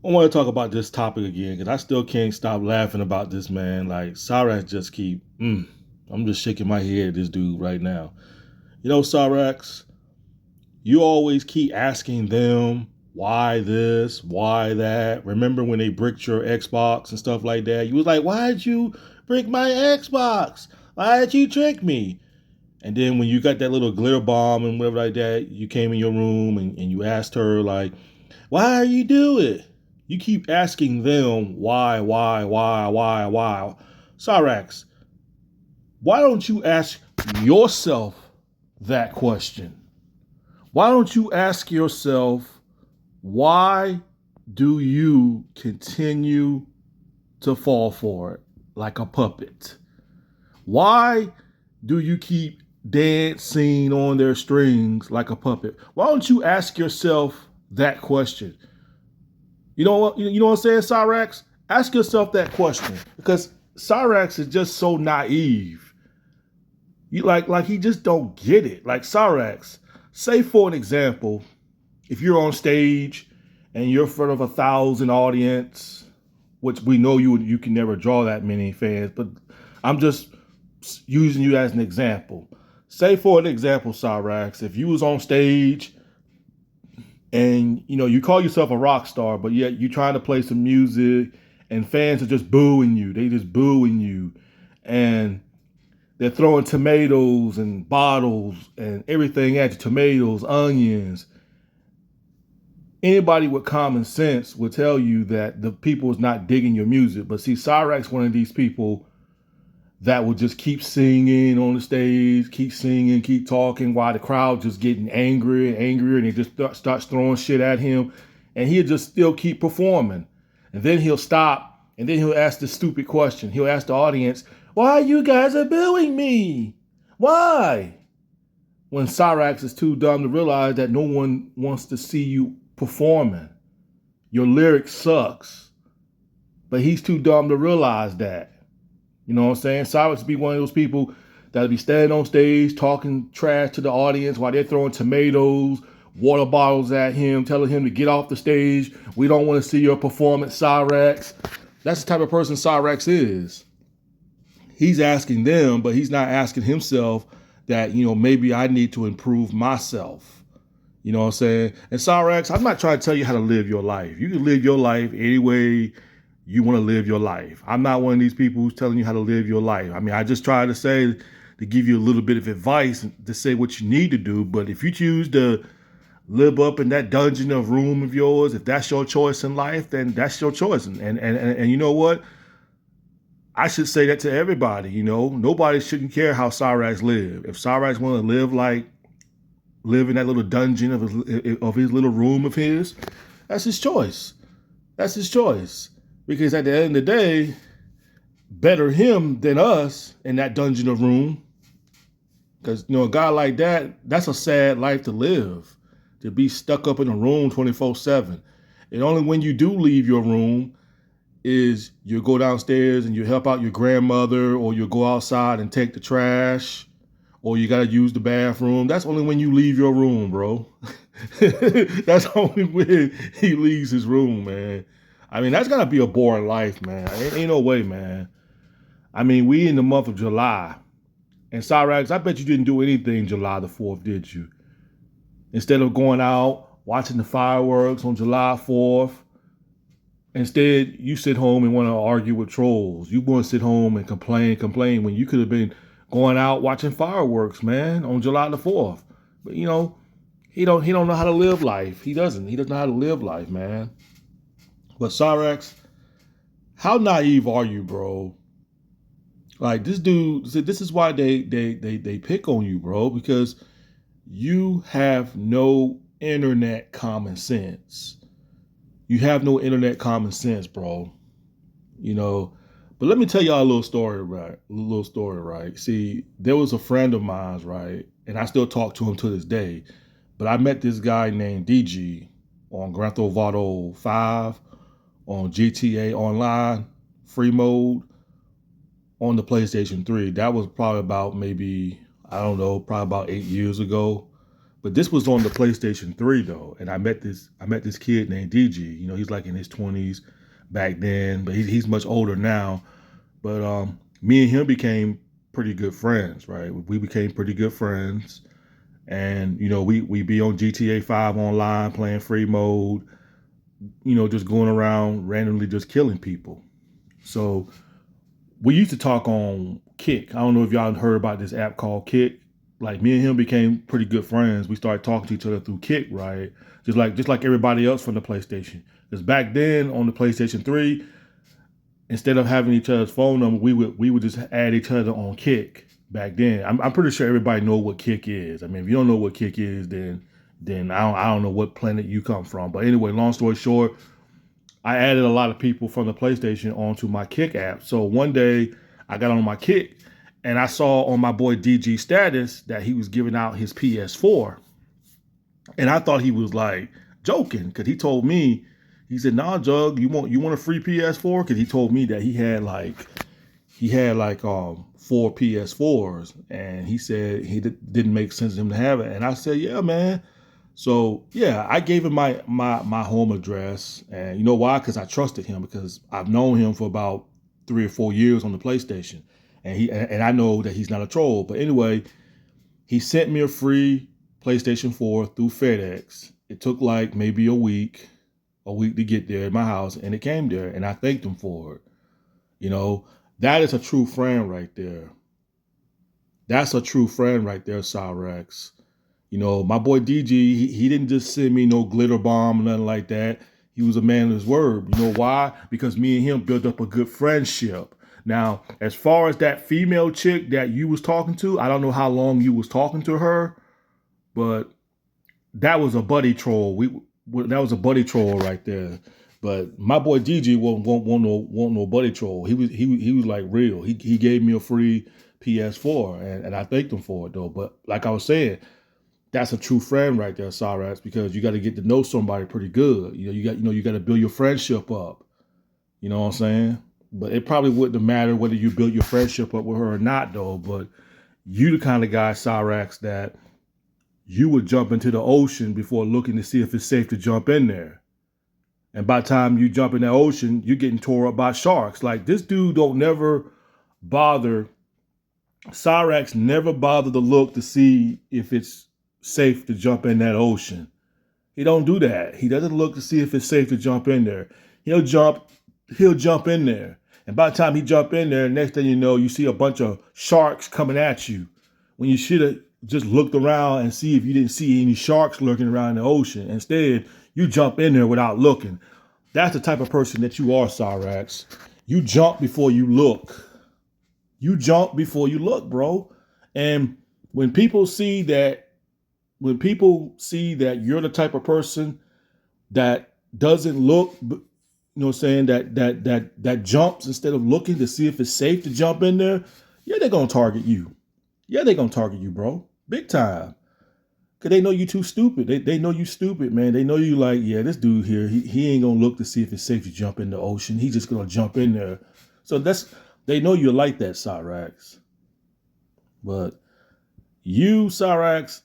I want to talk about this topic again because I still can't stop laughing about this man. Like Cyraxx just keep. I'm just shaking my head at this dude right now. Cyraxx, you always keep asking them why this, why that. Remember when they bricked your Xbox and stuff like that? You was like, "Why'd you brick my Xbox? Why'd you trick me?" And then when you got that little glitter bomb and whatever like that, you came in your room and you asked her like, why are you do it? You keep asking them why. Cyraxx, why don't you ask yourself that question? Why don't you ask yourself, why do you continue to fall for it like a puppet? Why do you keep dancing on their strings like a puppet? Why don't you ask yourself that question? You know what I'm saying, Cyraxx? Ask yourself that question because Cyraxx is just so naive. You like he just don't get it. Like Cyraxx, say for an example, if you're on stage and you're in front of 1,000 audience, which we know you can never draw that many fans, but I'm just using you as an example. Say for an example, Cyraxx, if you was on stage and you call yourself a rock star, but yet you trying to play some music and fans are just booing you. They just booing you, and they're throwing tomatoes and bottles and everything at you, tomatoes, onions. Anybody with common sense would tell you that the people is not digging your music. But see, Cyraxx, one of these people that will just keep singing on the stage, keep singing, keep talking while the crowd just getting angrier and angrier, and they just starts throwing shit at him, and he'll just still keep performing. And then he'll stop, and then he'll ask the stupid question. He'll ask the audience, why you guys are booing me? Why? When Cyraxx is too dumb to realize that no one wants to see you performing. Your lyric sucks. But he's too dumb to realize that. You know what I'm saying? Cyraxx be one of those people that'll be standing on stage talking trash to the audience while they're throwing tomatoes, water bottles at him, telling him to get off the stage. We don't want to see your performance, Cyraxx. That's the type of person Cyraxx is. He's asking them, but he's not asking himself that, maybe I need to improve myself. You know what I'm saying? And Cyraxx, I'm not trying to tell you how to live your life. You can live your life any way you want to live your life. I'm not one of these people who's telling you how to live your life. I mean, I just try to say, to give you a little bit of advice to say what you need to do. But if you choose to live up in that dungeon of room of yours, if that's your choice in life, then that's your choice. And you know what? I should say that to everybody. Nobody shouldn't care how Cyraxx live. If Cyraxx want to live in that little dungeon of his little room of his, that's his choice. That's his choice. Because at the end of the day, better him than us in that dungeon of room. Because, a guy like that, that's a sad life to live. To be stuck up in a room 24/7. And only when you do leave your room is you go downstairs and you help out your grandmother, or you go outside and take the trash, or you got to use the bathroom. That's only when you leave your room, bro. That's only when he leaves his room, man. I mean, that's gotta be a boring life, man. Ain't no way, man. I mean, we in the month of July. And Cyraxx, I bet you didn't do anything July the 4th, did you? Instead of going out, watching the fireworks on July 4th, instead, you sit home and want to argue with trolls. You want to sit home and complain when you could have been going out watching fireworks, man, on July the 4th. But he don't know how to live life. He doesn't know how to live life, man. But Cyraxx, how naive are you, bro? Like this dude, this is why they pick on you, bro, because you have no internet common sense. You have no internet common sense, bro. You know, but let me tell y'all a little story, right? A little story, right? See, there was a friend of mine, right? And I still talk to him to this day. But I met this guy named DG on Grand Theft Auto 5, on GTA Online, free mode, on the PlayStation 3. That was probably about maybe, I don't know, probably about 8 years ago. But this was on the PlayStation 3 though, and I met this kid named DG. He's like in his 20s back then, but he's much older now. But me and him became pretty good friends, right? We became pretty good friends, and we be on GTA 5 online playing free mode, just going around randomly just killing people. So we used to talk on Kick. I don't know if y'all heard about this app called Kick. Like me and him became pretty good friends. We started talking to each other through Kick, right? Just like everybody else from the PlayStation. Because back then on the PlayStation 3, instead of having each other's phone number, we would just add each other on Kick back then. I'm pretty sure everybody know what Kick is. I mean, if you don't know what Kick is, then I don't know what planet you come from. But anyway, long story short, I added a lot of people from the PlayStation onto my Kick app. So one day I got on my Kick and I saw on my boy DG status that he was giving out his PS4. And I thought he was like joking because he told me, he said, "Nah, Jug, you want a free PS4?" Because he told me that he had like 4 PS4s, and he said didn't make sense to him to have it. And I said, "Yeah, man." So yeah, I gave him my home address, and you know why? Because I trusted him because I've known him for about 3 or 4 years on the PlayStation, and I know that he's not a troll. But anyway, he sent me a free PlayStation 4 through FedEx. It took like maybe a week to get there at my house, and it came there, and I thanked him for it. You know, that is a true friend right there. That's a true friend right there, Cyraxx. My boy DG, he didn't just send me no glitter bomb or nothing like that. He was a man of his word. You know why? Because me and him built up a good friendship. Now, as far as that female chick that you was talking to, I don't know how long you was talking to her, but that was a buddy troll. That was a buddy troll right there. But my boy DG won't no buddy troll. He was like real. He gave me a free PS4, and I thanked him for it though. But like I was saying, that's a true friend right there, Cyraxx, because you got to get to know somebody pretty good. You got to build your friendship up. You know what I'm saying? But it probably wouldn't have mattered whether you built your friendship up with her or not, though. But you the kind of guy, Cyraxx, that you would jump into the ocean before looking to see if it's safe to jump in there. And by the time you jump in that ocean, you're getting tore up by sharks. Like this dude don't never bother. Cyraxx never bothered to look to see if it's safe to jump in that ocean. He don't do that. He doesn't look to see if it's safe to jump in there. He'll jump in there. And by the time he jump in there, next thing you know, you see a bunch of sharks coming at you. When you should have just looked around and see if you didn't see any sharks lurking around the ocean. Instead, you jump in there without looking. That's the type of person that you are, Cyraxx. You jump before you look. You jump before you look, bro. And when people see that you're the type of person that doesn't look, saying that jumps instead of looking to see if it's safe to jump in there, yeah, they're gonna target you. Yeah, they're gonna target you, bro. Big time. Cause they know you too stupid. They know you stupid, man. They know you like, yeah, this dude here, he ain't gonna look to see if it's safe to jump in the ocean. He's just gonna jump in there. So they know you're like that, Cyraxx. But you, Cyraxx,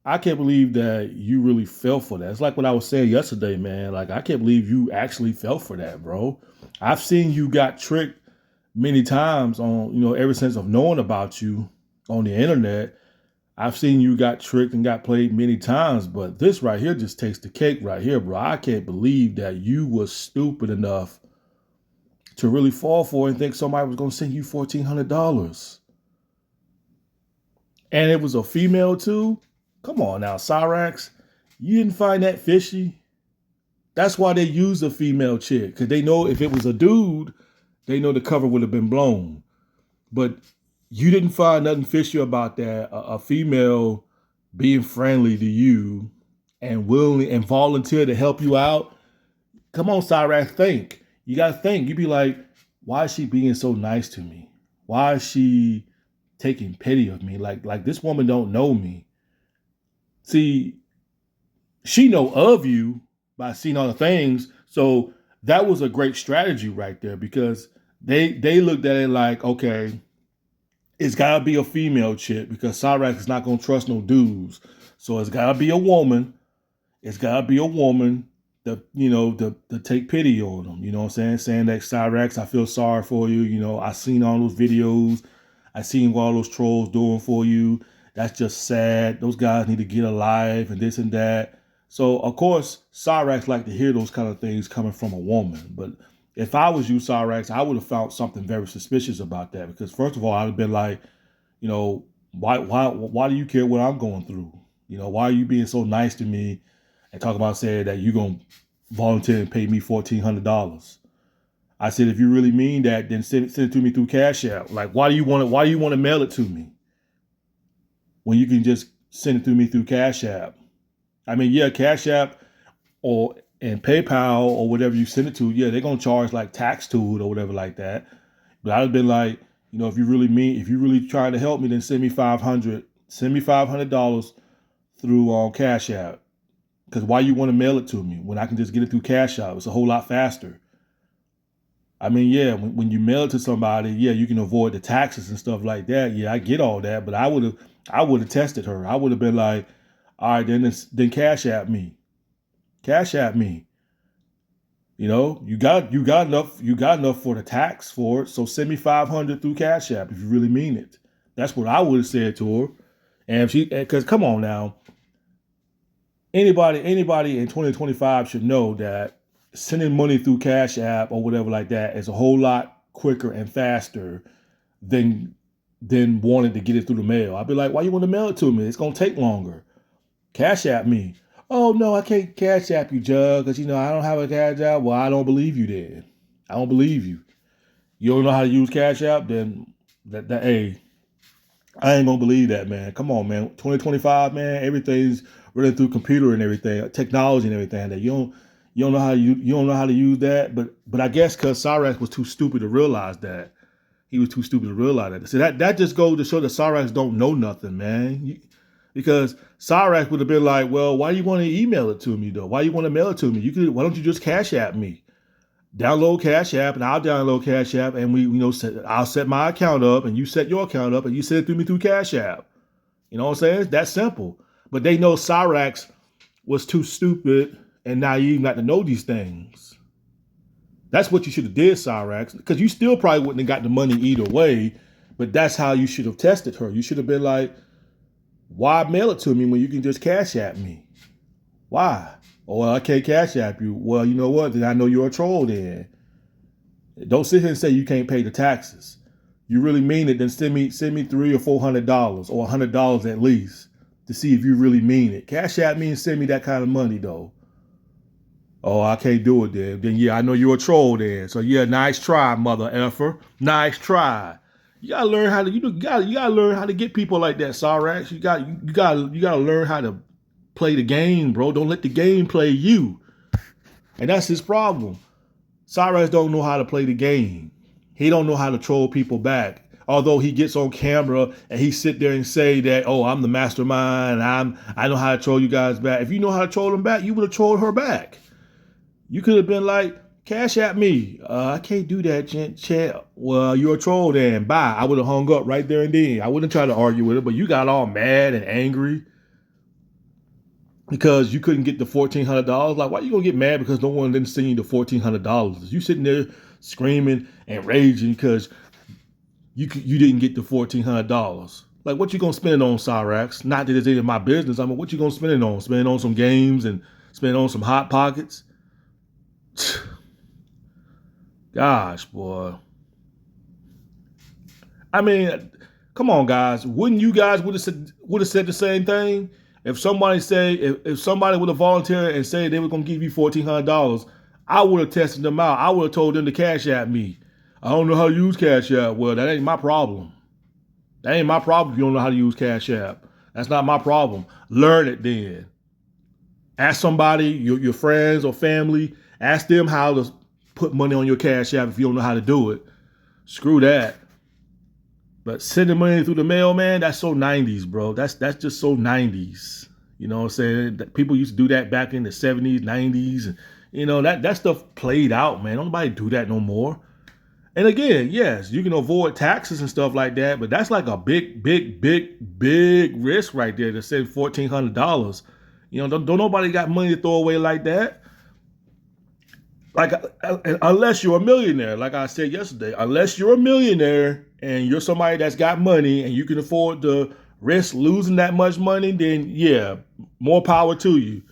I can't believe that you really fell for that. It's like what I was saying yesterday, man. Like, I can't believe you actually fell for that, bro. I've seen you got tricked many times ever since I've known about you on the internet. I've seen you got tricked and got played many times, but this right here just takes the cake right here, bro. I can't believe that you was stupid enough to really fall for it and think somebody was going to send you $1,400. And it was a female too. Come on now, Cyraxx. You didn't find that fishy? That's why they use a female chick. Because they know if it was a dude, they know the cover would have been blown. But you didn't find nothing fishy about that. A female being friendly to you and willing and volunteer to help you out. Come on, Cyraxx, think. You got to think. You be like, why is she being so nice to me? Why is she taking pity of me? Like this woman don't know me. See, she know of you by seeing all the things. So that was a great strategy right there because they looked at it like, okay, it's gotta be a female chick because Cyraxx is not gonna trust no dudes. So it's gotta be a woman. It's gotta be a woman to take pity on them. You know what I'm saying? Saying that Cyraxx, I feel sorry for you. I seen all those videos. I seen what all those trolls doing for you. That's just sad. Those guys need to get alive and this and that. So of course, Cyraxx like to hear those kind of things coming from a woman. But if I was you, Cyraxx, I would have found something very suspicious about that. Because first of all, I'd have been like, why do you care what I'm going through? Why are you being so nice to me and talking about saying that you're gonna volunteer and pay me $1,400? I said, if you really mean that, then send it to me through Cash App. Like, why do you want to mail it to me when you can just send it to me through Cash App? I mean, yeah, Cash App and PayPal or whatever you send it to, yeah, they're gonna charge like tax to it or whatever like that. But I'd have been like, if you really trying to help me, then send me $500 through Cash App. Because why you want to mail it to me when I can just get it through Cash App? It's a whole lot faster. I mean, yeah, when you mail it to somebody, yeah, you can avoid the taxes and stuff like that. Yeah, I get all that, but I would have tested her. I would have been like, all right, then Cash App me. Cash App me. You got enough for the tax for it. So send me $500 through Cash App if you really mean it. That's what I would have said to her. And because come on now, anybody in 2025 should know that sending money through Cash App or whatever like that is a whole lot quicker and faster than wanting to get it through the mail. I'd be like, why you want to mail it to me? It's gonna take longer. Cash App me. Oh no, I can't Cash App you, Jug, because I don't have a Cash App. Well, I don't believe you then. I don't believe you. You don't know how to use Cash App, then hey, I ain't gonna believe that, man. Come on, man. 2025, man. Everything's running through computer and everything, technology and everything. That you don't know how to use that. But I guess because Cyraxx was too stupid to realize that. He was too stupid to realize that. So that just goes to show that Cyraxx don't know nothing, man. Because Cyraxx would have been like, well, why do you want to email it to me though? Why do you want to mail it to me? Why don't you just Cash App me? Download Cash App and I'll download Cash App and I'll set my account up and you set your account up and you send it through me through Cash App. You know what I'm saying? It's that simple. But they know Cyraxx was too stupid and naive not to know these things. That's what you should have did, Cyraxx, because you still probably wouldn't have got the money either way. But that's how you should have tested her. You should have been like, why mail it to me when you can just Cash App me? Why? Oh, well, I can't Cash App you. Well, you know what? Then I know you're a troll then. Don't sit here and say you can't pay the taxes. You really mean it, then send me $300 or $400 or $100 at least to see if you really mean it. Cash App me and send me that kind of money though. Oh, I can't do it then. Then yeah, I know you're a troll then. So yeah, nice try, mother effer. Nice try. You gotta learn how to you gotta learn how to get people like that, Cyraxx. You gotta learn how to play the game, bro. Don't let the game play you. And that's his problem. Cyraxx don't know how to play the game. He don't know how to troll people back. Although he gets on camera and he sit there and say that, oh, I'm the mastermind. I know how to troll you guys back. If you know how to troll them back, you would have trolled her back. You could have been like, Cash App me. I can't do that, chat. Well, you're a troll then. Bye. I would have hung up right there and then. I wouldn't try to argue with her, but you got all mad and angry because you couldn't get the $1,400. Like, why are you gonna get mad because no one didn't send you the $1,400? You sitting there screaming and raging because you didn't get the $1,400. Like, what you gonna spend it on, Cyraxx? Not that it's any of my business. I mean, what you gonna spend it on? Spend it on some games and spend it on some Hot Pockets? Gosh, boy. I mean, come on, guys. Wouldn't you guys would have said the same thing? If somebody would have volunteered and said they were gonna give you $1,400, I would have tested them out. I would have told them to Cash App me. I don't know how to use Cash App. Well, that ain't my problem. That ain't my problem if you don't know how to use Cash App. That's not my problem. Learn it then. Ask somebody, your friends or family, ask them how to put money on your Cash App if you don't know how to do it. Screw that. But sending money through the mail, man, that's so 90s, bro. That's just so 90s. You know what I'm saying? People used to do that back in the 70s, 90s. And, that stuff played out, man. Don't nobody do that no more. And again, yes, you can avoid taxes and stuff like that, but that's like a big risk right there to send $1,400. Don't nobody got money to throw away like that. Like, unless you're a millionaire, like I said yesterday, unless you're a millionaire and you're somebody that's got money and you can afford to risk losing that much money, then yeah, more power to you.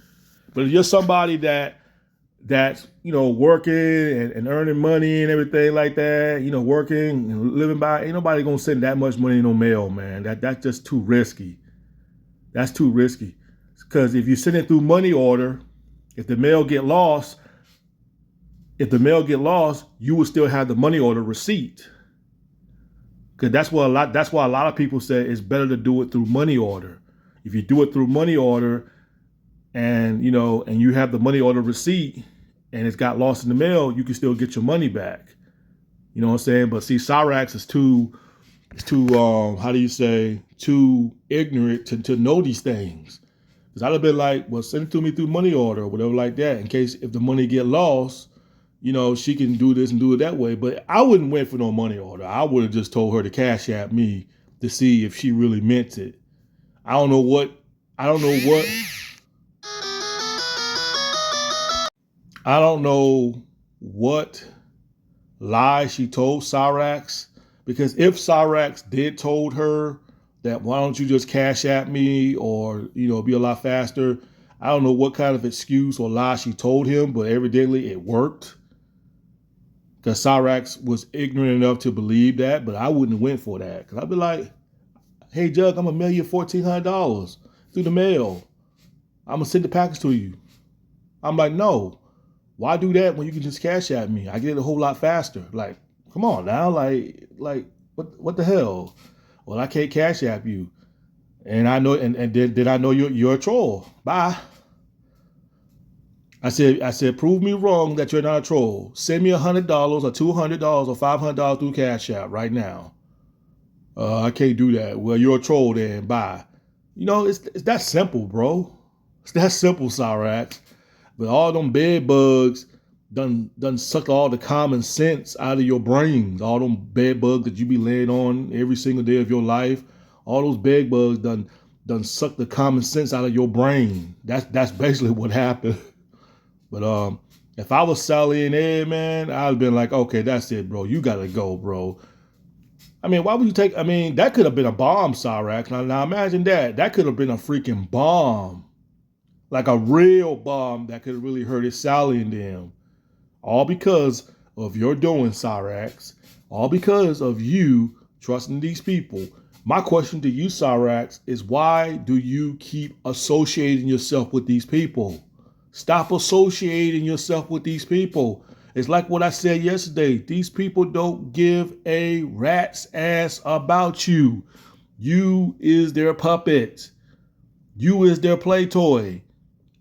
But if you're somebody that's working and earning money and everything like that, working and living by, ain't nobody gonna send that much money in no mail, man. That's just too risky. That's too risky. Because if you send it through money order, if the mail get lost, you will still have the money order receipt. Because that's why a lot of people say it's better to do it through money order. If you do it through money order, and you have the money order receipt, and it's got lost in the mail, you can still get your money back. You know what I'm saying? But see, Cyraxx is too how do you say, too ignorant to know these things. Because I'd have been like, well, send it to me through money order or whatever like that, in case if the money get lost, she can do this and do it that way. But I wouldn't wait for no money order. I would have just told her to Cash App me to see if she really meant it. I don't know what I don't know what lie she told Cyraxx, because if Cyraxx did told her that why don't you just Cash App me or be a lot faster, I don't know what kind of excuse or lie she told him, but evidently it worked. Because Cyraxx was ignorant enough to believe that, but I wouldn't have went for that. Because I'd be like, hey, Jug, I'm going to mail you $1,400 through the mail. I'm going to send the package to you. I'm like, no. Why do that when you can just Cash App me? I get it a whole lot faster. Like, come on now. Like what the hell? Well, I can't Cash App you. And I know, and then I know you're a troll. Bye. I said, prove me wrong that you're not a troll. Send me $100 or $200 or $500 through Cash App right now. I can't do that. Well, you're a troll then. Bye. It's that simple, bro. It's that simple, Cyraxx. But all them bed bugs done sucked all the common sense out of your brains. All them bed bugs that you be laying on every single day of your life. All those bed bugs done sucked the common sense out of your brain. That's basically what happened. But if I was Sally and Ed, man, I'd have been like, okay, that's it, bro. You gotta go, bro. I mean, why would you take? I mean, that could have been a bomb, Cyraxx. Now imagine that. That could have been a freaking bomb, like a real bomb that could have really hurted Sally and them. All because of your doing, Cyraxx. All because of you trusting these people. My question to you, Cyraxx, is why do you keep associating yourself with these people? Stop associating yourself with these people. It's like what I said yesterday. These people don't give a rat's ass about you. You is their puppet. You is their play toy.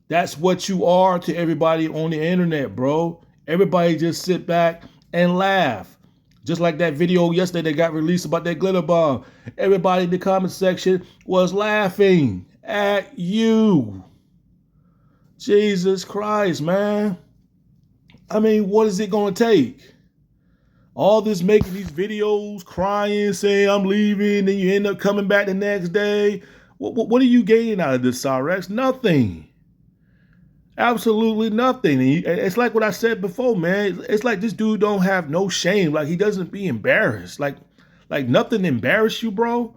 That's what you are to everybody on the internet, bro. Everybody just sit back and laugh. Just like that video yesterday that got released about that glitter bomb. Everybody in the comment section was laughing at you. Jesus Christ, man. I mean, what is it going to take? All this making these videos, crying, saying I'm leaving, then you end up coming back the next day. What are you gaining out of this, Cyraxx? Nothing. Absolutely nothing. And it's like what I said before, man. It's like this dude don't have no shame. Like he doesn't be embarrassed. Like nothing embarrass you, bro.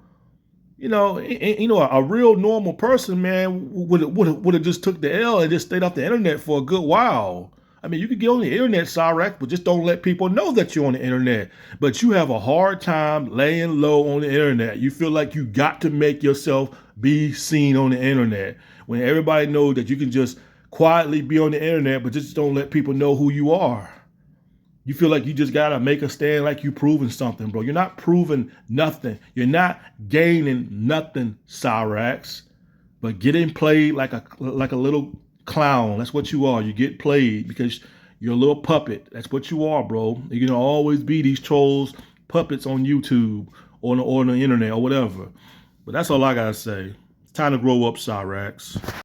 A real normal person, man, would have just took the L and just stayed off the internet for a good while. I mean, you could get on the internet, Cyraxx, but just don't let people know that you're on the internet. But you have a hard time laying low on the internet. You feel like you got to make yourself be seen on the internet when everybody knows that you can just quietly be on the internet, but just don't let people know who you are. You feel like you just got to make a stand like you proving something, bro. You're not proving nothing. You're not gaining nothing, Cyraxx, but getting played like a little clown. That's what you are. You get played because you're a little puppet. That's what you are, bro. You're going to always be these trolls, puppets on YouTube or on the internet or whatever. But that's all I got to say. It's time to grow up, Cyraxx.